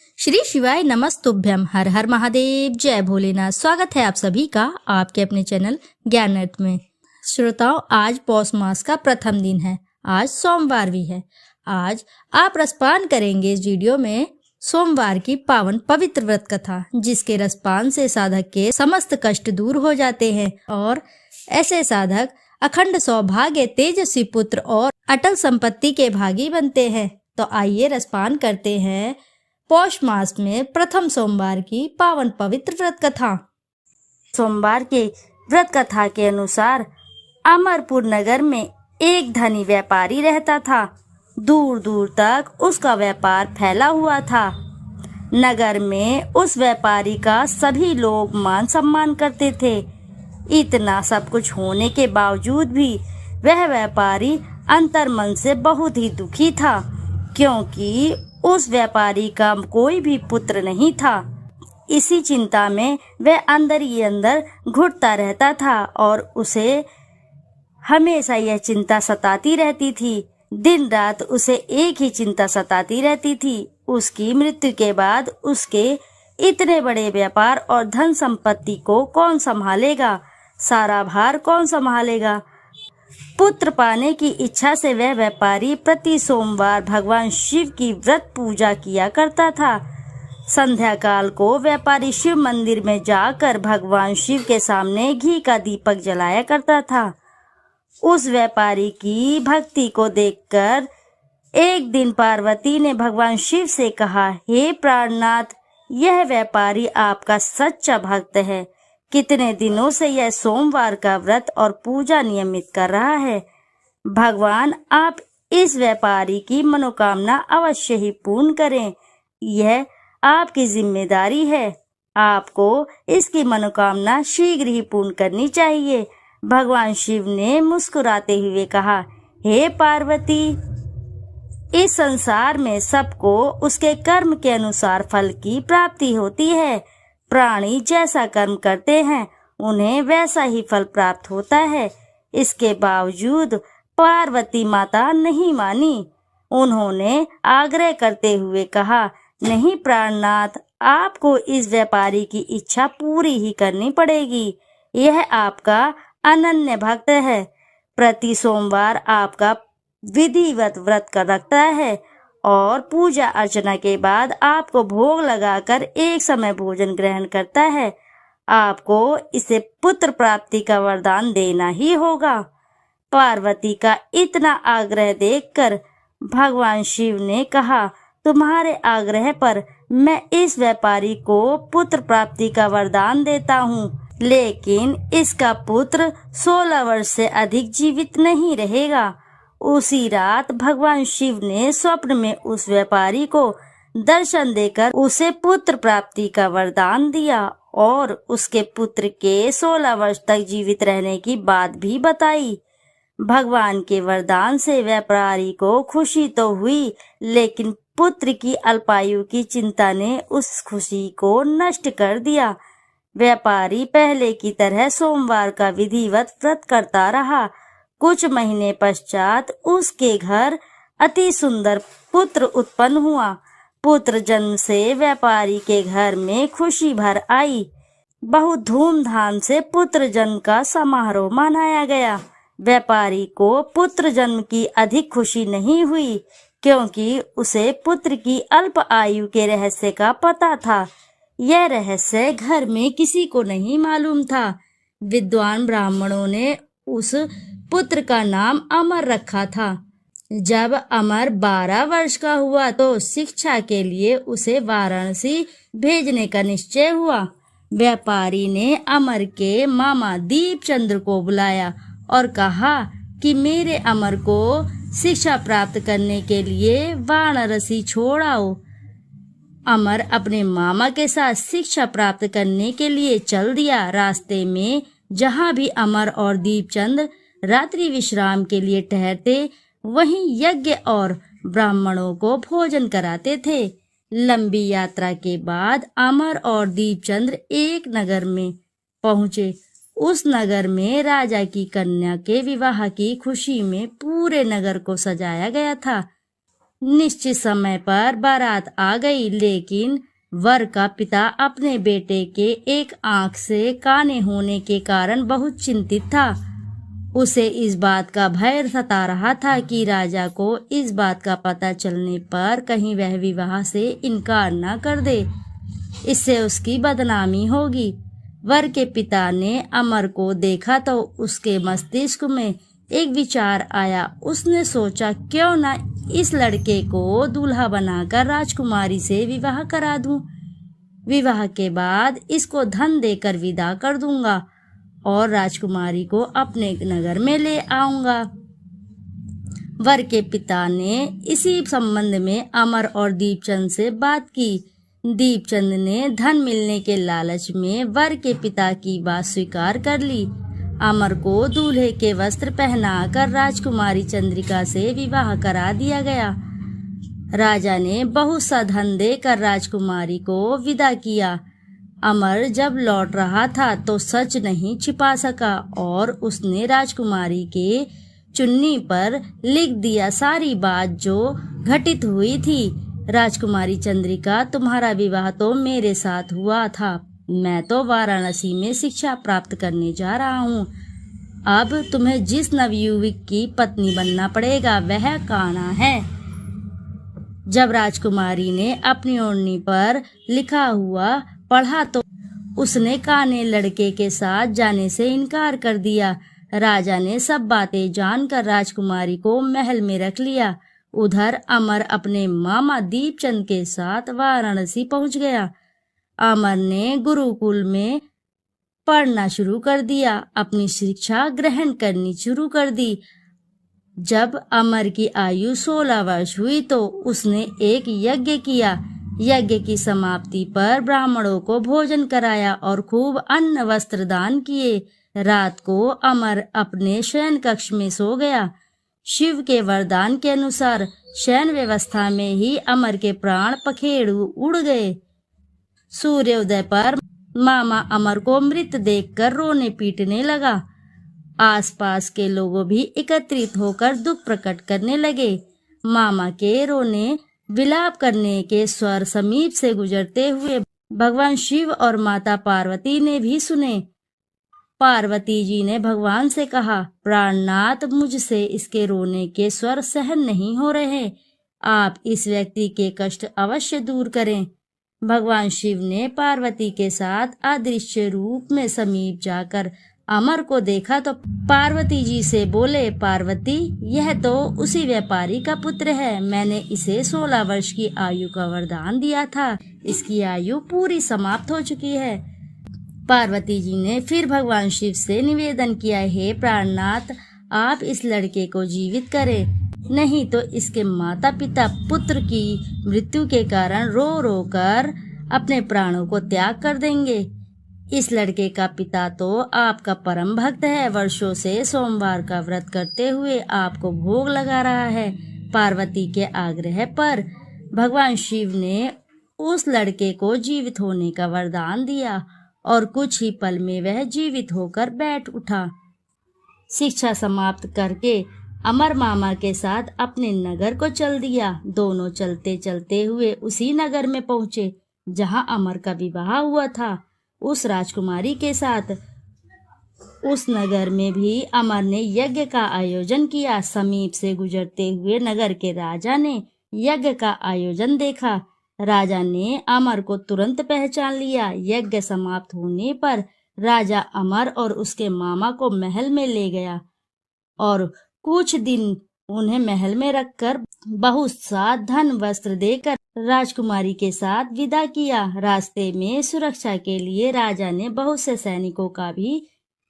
श्री शिवाय नमस्तुभ्यम। हर हर महादेव, जय भोलेनाथ। स्वागत है आप सभी का आपके अपने चैनल ज्ञानर्थ में। श्रोताओं, आज पौष मास का प्रथम दिन है। आज सोमवार भी है। आज आप रसपान करेंगे इस वीडियो में सोमवार की पावन पवित्र व्रत कथा, जिसके रसपान से साधक के समस्त कष्ट दूर हो जाते हैं और ऐसे साधक अखंड सौभाग्य, तेजस्वी पुत्र और अटल संपत्ति के भागी बनते हैं। तो आइए रसपान करते हैं पौष मास में प्रथम सोमवार की पावन पवित्र व्रत कथा। सोमवार के व्रत कथा के अनुसार अमरपुर नगर में एक धनी व्यापारी रहता था। दूर दूर तक उसका व्यापार फैला हुआ था। नगर में उस व्यापारी का सभी लोग मान सम्मान करते थे। इतना सब कुछ होने के बावजूद भी वह व्यापारी अंतर्मन से बहुत ही दुखी था, क्योंकि उस व्यापारी का कोई भी पुत्र नहीं था। इसी चिंता में वह अंदर ही अंदर घुटता रहता था और उसे हमेशा यह चिंता सताती रहती थी। दिन रात उसे एक ही चिंता सताती रहती थी, उसकी मृत्यु के बाद उसके इतने बड़े व्यापार और धन संपत्ति को कौन संभालेगा, सारा भार कौन संभालेगा। पुत्र पाने की इच्छा से वह व्यापारी प्रति सोमवार भगवान शिव की व्रत पूजा किया करता था। संध्या काल को व्यापारी शिव मंदिर में जाकर भगवान शिव के सामने घी का दीपक जलाया करता था। उस व्यापारी की भक्ति को देखकर एक दिन पार्वती ने भगवान शिव से कहा, हे प्राणनाथ, यह व्यापारी आपका सच्चा भक्त है। कितने दिनों से यह सोमवार का व्रत और पूजा नियमित कर रहा है। भगवान, आप इस व्यापारी की मनोकामना अवश्य ही पूर्ण करें। यह आपकी जिम्मेदारी है। आपको इसकी मनोकामना शीघ्र ही पूर्ण करनी चाहिए। भगवान शिव ने मुस्कुराते हुए कहा, हे पार्वती, इस संसार में सबको उसके कर्म के अनुसार फल की प्राप्ति होती है। प्राणी जैसा कर्म करते हैं उन्हें वैसा ही फल प्राप्त होता है। इसके बावजूद पार्वती माता नहीं मानी। उन्होंने आग्रह करते हुए कहा, नहीं प्राणनाथ, आपको इस व्यापारी की इच्छा पूरी ही करनी पड़ेगी। यह आपका अनन्य भक्त है। प्रति सोमवार आपका विधिवत व्रत कर रखता है और पूजा अर्चना के बाद आपको भोग लगाकर एक समय भोजन ग्रहण करता है। आपको इसे पुत्र प्राप्ति का वरदान देना ही होगा। पार्वती का इतना आग्रह देखकर भगवान शिव ने कहा, तुम्हारे आग्रह पर मैं इस व्यापारी को पुत्र प्राप्ति का वरदान देता हूँ, लेकिन इसका पुत्र 16 वर्ष से अधिक जीवित नहीं रहेगा। उसी रात भगवान शिव ने स्वप्न में उस व्यापारी को दर्शन देकर उसे पुत्र प्राप्ति का वरदान दिया और उसके पुत्र के 16 वर्ष तक जीवित रहने की बात भी बताई। भगवान के वरदान से व्यापारी को खुशी तो हुई, लेकिन पुत्र की अल्पायु की चिंता ने उस खुशी को नष्ट कर दिया। व्यापारी पहले की तरह सोमवार का विधिवत व्रत करता रहा। कुछ महीने पश्चात उसके घर अति सुंदर पुत्र उत्पन्न हुआ। पुत्र जन्म से व्यापारी के घर में खुशी भर आई। बहुत धूमधाम से पुत्र जन्म का समारोह मनाया गया। व्यापारी को पुत्र जन्म की अधिक खुशी नहीं हुई, क्योंकि उसे पुत्र की अल्प आयु के रहस्य का पता था। यह रहस्य घर में किसी को नहीं मालूम था। विद्वान ब्राह्मणों ने उस पुत्र का नाम अमर रखा था। जब अमर 12 वर्ष का हुआ तो शिक्षा के लिए उसे वाराणसी भेजने का निश्चय हुआ। व्यापारी ने अमर के मामा दीपचंद्र को बुलाया और कहा कि मेरे अमर को शिक्षा प्राप्त करने के लिए वाराणसी छोड़ आओ। अमर अपने मामा के साथ शिक्षा प्राप्त करने के लिए चल दिया। रास्ते में जहाँ भी अमर और दीपचंद रात्रि विश्राम के लिए ठहरते, वहीं यज्ञ और ब्राह्मणों को भोजन कराते थे। लंबी यात्रा के बाद अमर और दीपचंद्र एक नगर में पहुँचे। उस नगर में राजा की कन्या के विवाह की खुशी में पूरे नगर को सजाया गया था। निश्चित समय पर बारात आ गई, लेकिन वर का पिता अपने बेटे के एक आंख से काने होने के कारण बहुत चिंतित था। उसे इस बात का भय सता रहा था कि राजा को इस बात का पता चलने पर कहीं वह विवाह से इनकार न कर दे, इससे उसकी बदनामी होगी। वर के पिता ने अमर को देखा तो उसके मस्तिष्क में एक विचार आया। उसने सोचा, क्यों न इस लड़के को दूल्हा बनाकर राजकुमारी से विवाह करा दूं। विवाह के बाद इसको धन देकर विदा कर दूंगा और राजकुमारी को अपने नगर में ले आऊंगा। वर के पिता ने इसी संबंध में अमर और दीपचंद से बात की। दीपचंद ने धन मिलने के लालच में वर के पिता की बात स्वीकार कर ली। अमर को दूल्हे के वस्त्र पहनाकर राजकुमारी चंद्रिका से विवाह करा दिया गया। राजा ने बहुत सा धन देकर राजकुमारी को विदा किया। अमर जब लौट रहा था तो सच नहीं छिपा सका और उसने राजकुमारी के चुन्नी पर लिख दिया सारी बात जो घटित हुई थी। राजकुमारी चंद्रिका, तुम्हारा विवाह तो मेरे साथ हुआ था। मैं तो वाराणसी में शिक्षा प्राप्त करने जा रहा हूँ। अब तुम्हें जिस नवयुवक की पत्नी बनना पड़ेगा वह कान्हा है। जब राजकुमारी ने अपनी ओढ़नी पर लिखा हुआ पढ़ा तो उसने काने लड़के के साथ जाने से इनकार कर दिया। राजा ने सब बातें जानकर राजकुमारी को महल में रख लिया। उधर अमर अपने मामा दीपचंद के साथ वाराणसी पहुंच गया। अमर ने गुरुकुल में पढ़ना शुरू कर दिया, अपनी शिक्षा ग्रहण करनी शुरू कर दी। जब अमर की आयु 16 वर्ष हुई तो उसने एक यज्ञ किया। यज्ञ की समाप्ति पर ब्राह्मणों को भोजन कराया और खूब अन्न वस्त्र दान किए। रात को अमर अपने शयन कक्ष में सो गया। शिव के वरदान के अनुसार शयन व्यवस्था में ही अमर के प्राण पखेरु उड़ गए। सूर्योदय पर मामा अमर को मृत देखकर रोने पीटने लगा। आसपास के लोग भी एकत्रित होकर दुख प्रकट करने लगे। मामा के रोने विलाप करने के स्वर समीप से गुजरते हुए भगवान शिव और माता पार्वती ने भी सुने। पार्वती जी ने भगवान से कहा, प्राणनाथ, मुझसे इसके रोने के स्वर सहन नहीं हो रहे। आप इस व्यक्ति के कष्ट अवश्य दूर करें। भगवान शिव ने पार्वती के साथ अदृश्य रूप में समीप जाकर अमर को देखा तो पार्वती जी से बोले, पार्वती, यह तो उसी व्यापारी का पुत्र है। मैंने इसे 16 वर्ष की आयु का वरदान दिया था। इसकी आयु पूरी समाप्त हो चुकी है। पार्वती जी ने फिर भगवान शिव से निवेदन किया, हे प्राणनाथ, आप इस लड़के को जीवित करें, नहीं तो इसके माता पिता पुत्र की मृत्यु के कारण रो रो कर अपने प्राणों को त्याग कर देंगे। इस लड़के का पिता तो आपका परम भक्त है। वर्षों से सोमवार का व्रत करते हुए आपको भोग लगा रहा है। पार्वती के आग्रह पर भगवान शिव ने उस लड़के को जीवित होने का वरदान दिया और कुछ ही पल में वह जीवित होकर बैठ उठा। शिक्षा समाप्त करके अमर मामा के साथ अपने नगर को चल दिया। दोनों चलते चलते हुए उसी नगर में पहुंचे जहां अमर का विवाह हुआ था, उस राजकुमारी के साथ। उस नगर में भी अमर ने यज्ञ का आयोजन किया। समीप से गुजरते हुए नगर के राजा ने यज्ञ का आयोजन देखा। राजा ने अमर को तुरंत पहचान लिया। यज्ञ समाप्त होने पर राजा अमर और उसके मामा को महल में ले गया और कुछ दिन उन्हें महल में रखकर बहुत सा धन वस्त्र देकर राजकुमारी के साथ विदा किया। रास्ते में सुरक्षा के लिए राजा ने बहुत से सैनिकों का भी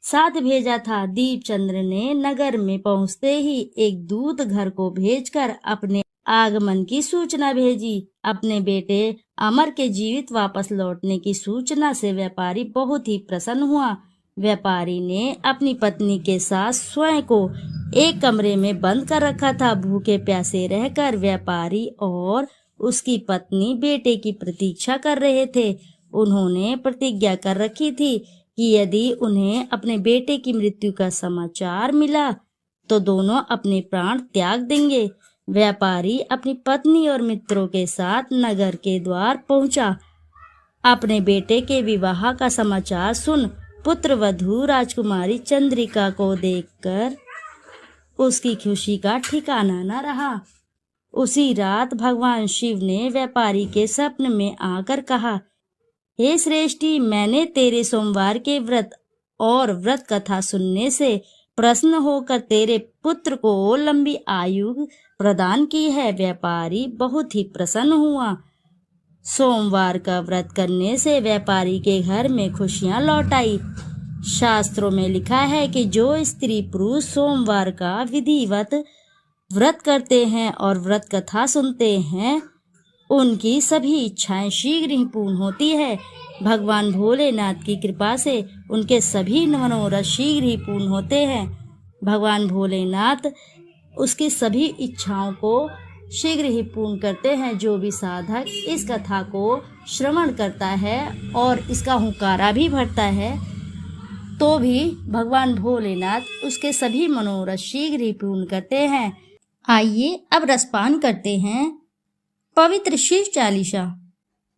साथ भेजा था। दीपचंद्र ने नगर में पहुंचते ही एक दूत घर को भेजकर अपने आगमन की सूचना भेजी। अपने बेटे अमर के जीवित वापस लौटने की सूचना से व्यापारी बहुत ही प्रसन्न हुआ। व्यापारी ने अपनी पत्नी के साथ स्वयं को एक कमरे में बंद कर रखा था। भूखे प्यासे रहकर व्यापारी और उसकी पत्नी बेटे की प्रतीक्षा कर रहे थे। उन्होंने प्रतिज्ञा कर रखी थी कि यदि उन्हें अपने बेटे की मृत्यु का समाचार मिला तो दोनों अपने प्राण त्याग देंगे। व्यापारी अपनी पत्नी और मित्रों के साथ नगर के द्वार पहुंचा। अपने बेटे के विवाह का समाचार सुन पुत्रवधू राजकुमारी चंद्रिका को देखकर उसकी खुशी का ठिकाना न रहा। उसी रात भगवान शिव ने व्यापारी के स्वप्न में आकर कहा, हे श्रेष्ठी, मैंने तेरे सोमवार के व्रत और व्रत कथा सुनने से प्रसन्न होकर तेरे पुत्र को लंबी आयु प्रदान की है। व्यापारी बहुत ही प्रसन्न हुआ। सोमवार का व्रत करने से व्यापारी के घर में खुशियां लौट आई। शास्त्रों में लिखा है कि जो स्त्री पुरुष सोमवार का विधिवत व्रत करते हैं और व्रत कथा सुनते हैं, उनकी सभी इच्छाएं शीघ्र ही पूर्ण होती है। भगवान भोलेनाथ की कृपा से उनके सभी मनोरथ शीघ्र ही पूर्ण होते हैं। भगवान भोलेनाथ उसकी सभी इच्छाओं को शीघ्र ही पूर्ण करते हैं। जो भी साधक इस कथा को श्रवण करता है और इसका हुंकारा भी भरता है, तो भी भगवान भोलेनाथ उसके सभी मनोरथ शीघ्र ही पूर्ण करते हैं। आइए अब रसपान करते हैं पवित्र शिव चालीसा।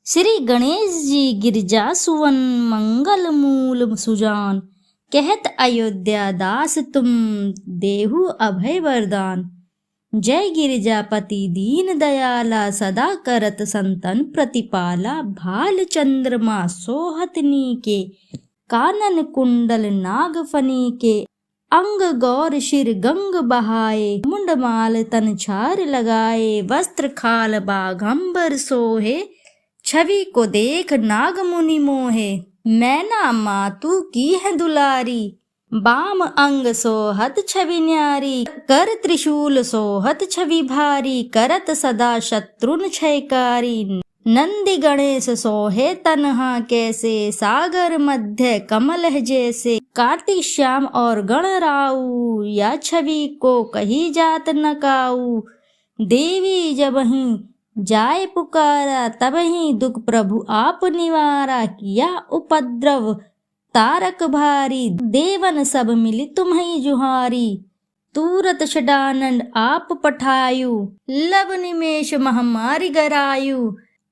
श्री गणेश जी गिरजा सुवन मंगल मूल सुजान, कहत अयोध्या दास तुम देहु अभय वरदान। जय गिरिजापति दीन दयाला, सदा करत संतन प्रतिपाला। भाल चंद्रमा सोहतनी के, कानन कुंडल नागफनी के। अंग गौर शिर गंग बहाए, मुंडमाल तन छार लगाए। वस्त्र खाल बाघंबर सोहे, छवि को देख नाग मुनि मोहे। मैना मातु की है दुलारी, बाम अंग सोहत छवि न्यारी। कर त्रिशूल सोहत छवि भारी, करत सदा शत्रुन क्षयकारी। नंदी गणेश सोहे तनहा कैसे, सागर मध्य कमल है जैसे। कार्तिक श्याम और गणराऊ, या छवि को कही जात न काऊ। देवी जबहि जाय पुकारा, तबहि दुख प्रभु आप निवारा। किया उपद्रव तारक भारी, देवन सब मिली तुम्हें जुहारी। तूरत षडानंद आप पठायु, लब निमेष महामारी गरायु।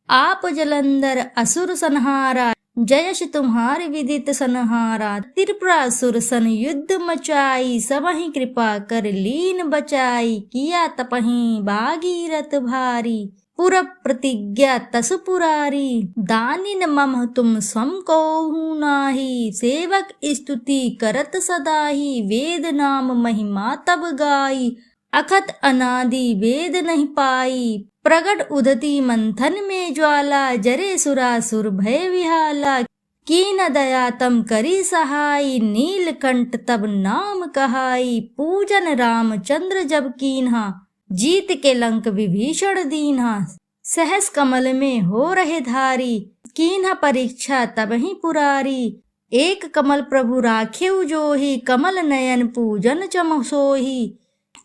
आप जलंधर असुर संहारा, जयश तुम्हारे विदित सनहारा। त्रिपुरासुर सन युद्ध मचाई, सबहि कृपा कर लीन बचाई। किया तपहि भागीरथ भारी, पुर प्रतिज्ञा तस पुरारी। दानिन मम तुम स्वम कोहु नाही, सेवक स्तुति करत सदाही। वेद नाम महिमा तब गाई, अखत अनादि वेद नहीं पाई। प्रगट उदती मंथन में ज्वाला, जरे सुरासुर भय विहाला। कीन दया तम करी सहाई, नीलकंठ तब नाम कहाई। पूजन रामचंद्र जब कीन्हा, जीत के लंक विभीषण दीन्हा। सहस कमल में हो रहे धारी, कीन्हा परीक्षा तब ही पुरारी। एक कमल प्रभु राखेउ जोही, कमल नयन पूजन चम सोही।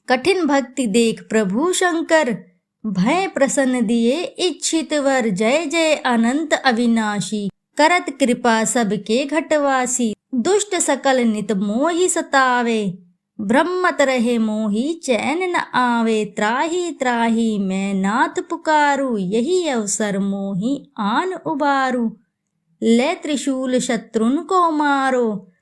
कठिन भक्ति देख प्रभु शंकर, भय प्रसन्न दिए इच्छित वर। जय जय अनंत अविनाशी, करत कृपा सबके घटवासी। दुष्ट सकल नित मोहि सतावे, ब्रह्मत रहे मोहि चैन न आवे। त्राहि त्राहि मैं नाथ पुकारु, यही अवसर मोहि आन उबारू। ले त्रिशूल शत्रुन को मारो,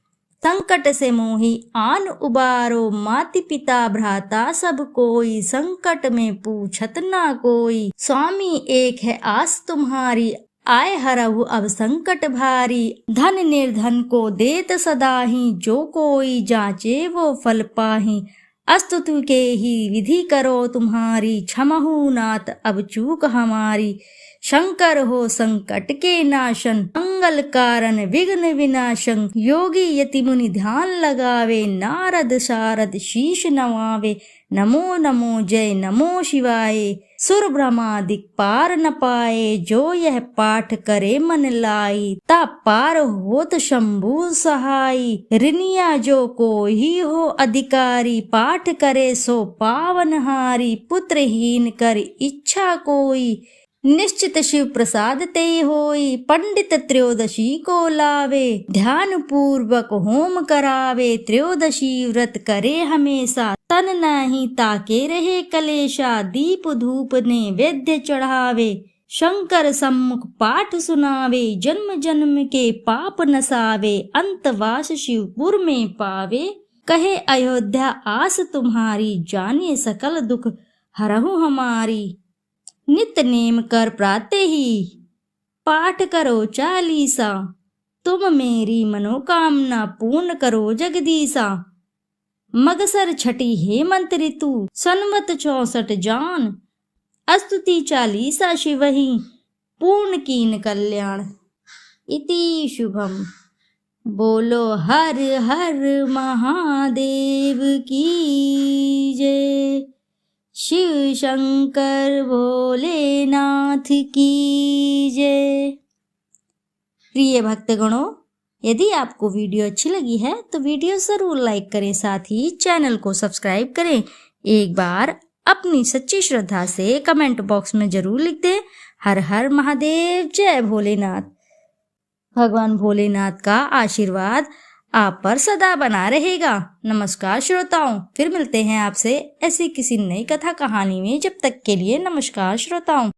संकट से मोहि आन उबारो। माति पिता भ्राता सब कोई, संकट में पूछत ना कोई। स्वामी एक है आस तुम्हारी, आए हरहु अब संकट भारी। धन निर्धन को देत सदाही, जो कोई जाचे वो फल पाही। अस्तुति के ही विधि करो तुम्हारी, क्षमहु नाथ अब चूक हमारी। शंकर हो संकट के नाशन, मंगल कारण विघ्न विनाशन। योगी यति मुनि ध्यान लगावे, नारद शारद शीश नवावे। नमो नमो जय नमो शिवाय, सुर ब्रह्मादिक पार न पाए। जो यह पाठ करे मन लाई, ता पार होत शंभु सहाई। ऋनिया जो कोई हो अधिकारी, पाठ करे सो पावनहारी। पुत्रहीन कर इच्छा कोई, निश्चित शिव प्रसाद ते होई, पंडित त्रयोदशी को लावे। ध्यान पूर्वक होम करावे, त्रयोदशी व्रत करे हमेशा। तन नहीं ताके रहे कलेशा, दीप धूप नैवेद्य चढ़ावे। शंकर सम्मुख पाठ सुनावे, जन्म जन्म के पाप नसावे। अंतवास शिवपुर में पावे, कहे अयोध्या आस तुम्हारी। जाने सकल दुख हरहु हमारी। नित नेम कर प्राते ही, पाठ करो चालीसा। तुम मेरी मनोकामना पूर्ण करो जगदीसा। मगसर छठी हेमंत ऋतु, संवत 64 जान। स्तुति चालीसा शिवहि, पूर्ण कीन कल्याण। इति शुभम। बोलो हर हर महादेव की जय। शिव शंकर भोलेनाथ की जय। प्रिय भक्तगणों, यदि आपको वीडियो अच्छी लगी है तो वीडियो जरूर लाइक करें, साथ ही चैनल को सब्सक्राइब करें। एक बार अपनी सच्ची श्रद्धा से कमेंट बॉक्स में जरूर लिख दें, हर हर महादेव, जय भोलेनाथ। भगवान भोलेनाथ का आशीर्वाद आप पर सदा बना रहेगा। नमस्कार श्रोताओं, फिर मिलते हैं आपसे ऐसी किसी नई कथा कहानी में। जब तक के लिए नमस्कार श्रोताओं।